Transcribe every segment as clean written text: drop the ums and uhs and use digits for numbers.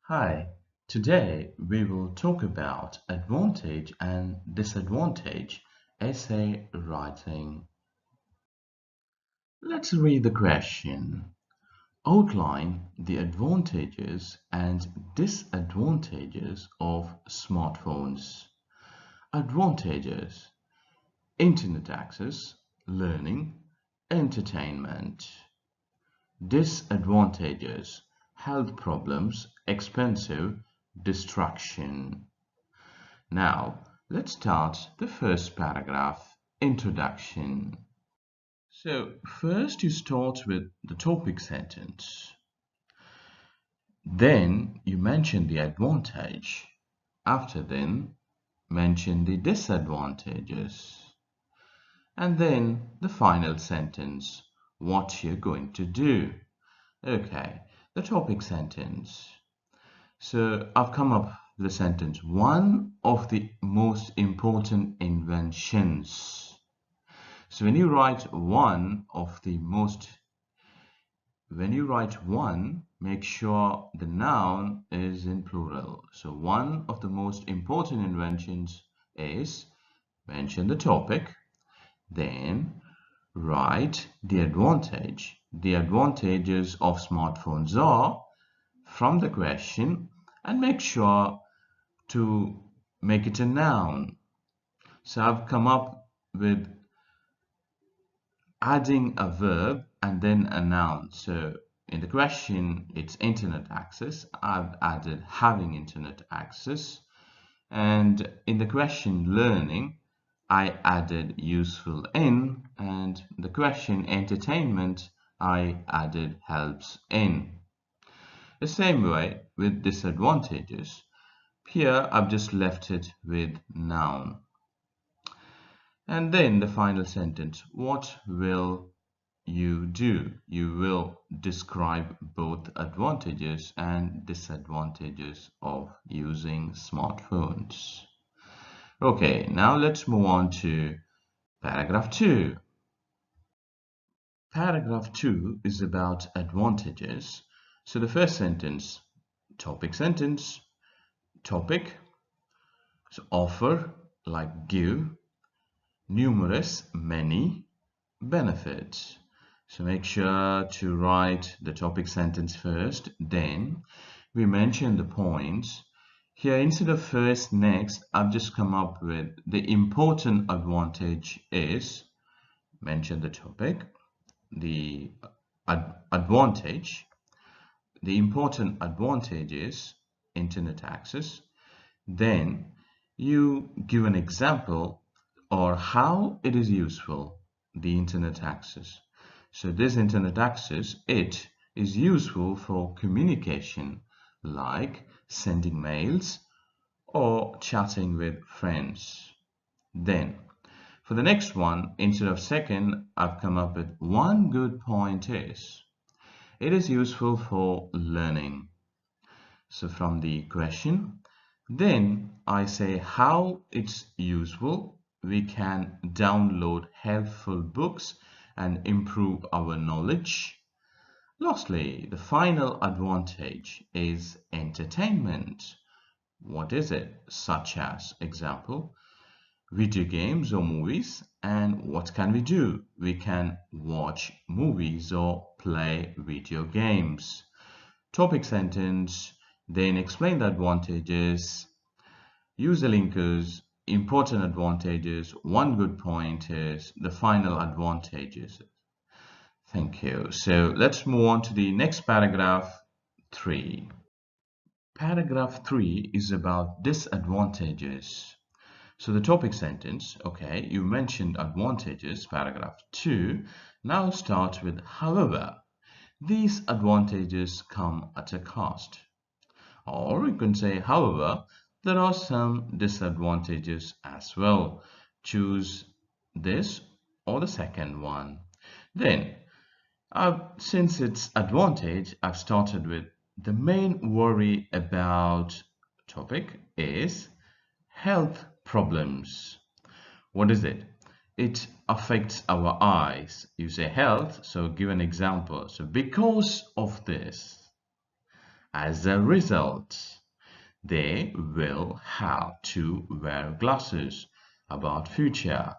Hi, today we will talk about advantage and disadvantage essay writing. Let's read the question. Outline the advantages and disadvantages of smartphones. Advantages: internet access, learning, entertainment. Disadvantages: health problems, expensive, distraction. Now, let's start the first paragraph, introduction. So, first you start with the topic sentence. Then you mention the advantage. After then, mention the disadvantages. And then the final sentence, what you're going to do. Okay, the topic sentence. So I've come up with the sentence, one of the most important inventions. So when you write one, make sure the noun is in plural. So one of the most important inventions is, mention the topic, then write the advantage. The advantages of smartphones are, from the question, and make sure to make it a noun. So I've come up with adding a verb and then a noun. So in the question, it's internet access. I've added having internet access. And in the question, learning, I added useful in. And the question, entertainment, I added helps in. The same way with disadvantages. Here I've just left it with noun. And then the final sentence, what will you do? You will describe both advantages and disadvantages of using smartphones. Okay, now let's move on to paragraph 2. Paragraph 2 is about advantages. So the first sentence, topic sentence, topic, so offer, like give, numerous, many, benefits. So make sure to write the topic sentence first, then we mention the points. Here, instead of first, next, I've just come up with the important advantage is, mention the topic, the advantage, the important advantage is internet access. Then you give an example or how it is useful, the internet access. So this internet access, it is useful for communication, like sending mails or chatting with friends. Then for the next one, instead of second, I've come up with one good point is, it is useful for learning. So from the question, then I say how it's useful. We can download helpful books and improve our knowledge. Lastly, the final advantage is entertainment. What is it? Such as, example, video games or movies. And what can we do? We can watch movies or play video games. Topic sentence, then explain the advantages, use the linkers, important advantages, one good point is the final advantages. Thank you. So let's move on to the next paragraph 3. Paragraph 3 is about disadvantages. So the topic sentence, okay, you mentioned advantages, paragraph 2. Now start with however. These advantages come at a cost. Or you can say, however, there are some disadvantages as well. Choose this or the second one. Then, since it's advantage, I've started with the main worry about topic is health problems. What is it? It affects our eyes. You say health, so give an example. So because of this. As a result, they will have to wear glasses. About future.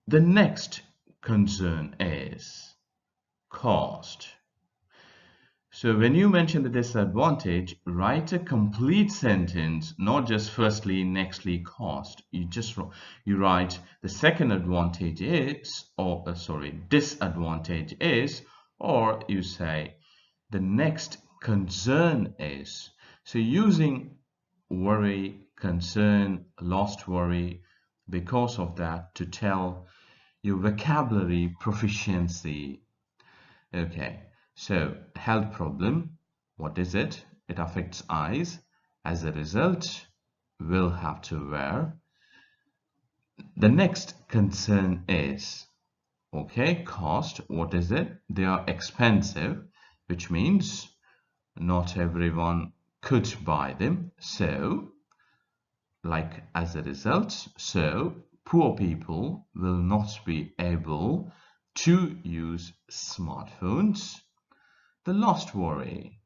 The next concern is cost. So when you mention the disadvantage, write a complete sentence, not just firstly, nextly, cost. You write the second advantage is, or disadvantage is, or you say the next concern is. So using worry, concern, lost worry, because of that to tell your vocabulary proficiency. Okay, so health problem, what is it? It affects eyes. As a result, will have to wear. The next concern is, okay, cost, what is it? They are expensive, which means not everyone could buy them. So, like as a result, so poor people will not be able to use smartphones. The last worry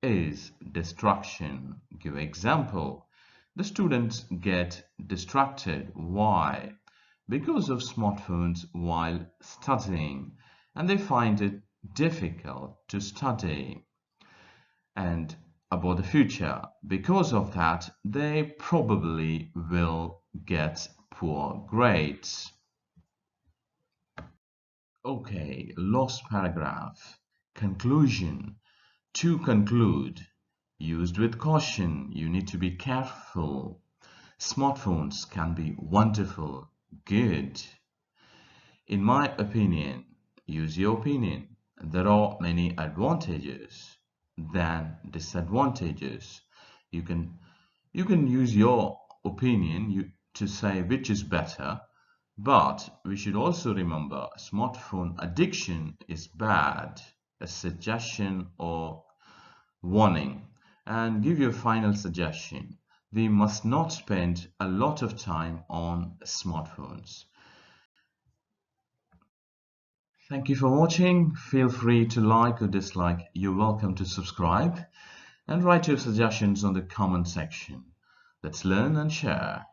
is distraction. Give example. The students get distracted. Why? Because of smartphones while studying, and they find it difficult to study. And about the future, because of that, they probably will get poor grades. Okay, lost paragraph. Conclusion. To conclude, used with caution, you need to be careful. Smartphones can be wonderful, good. In my opinion, use your opinion. There are many advantages than disadvantages. You can use your opinion to say which is better, but we should also remember smartphone addiction is bad. A suggestion or warning, and give your final suggestion. We must not spend a lot of time on smartphones. Thank you for watching. Feel free to like or dislike. You're welcome to subscribe and write your suggestions on the comment section. Let's learn and share.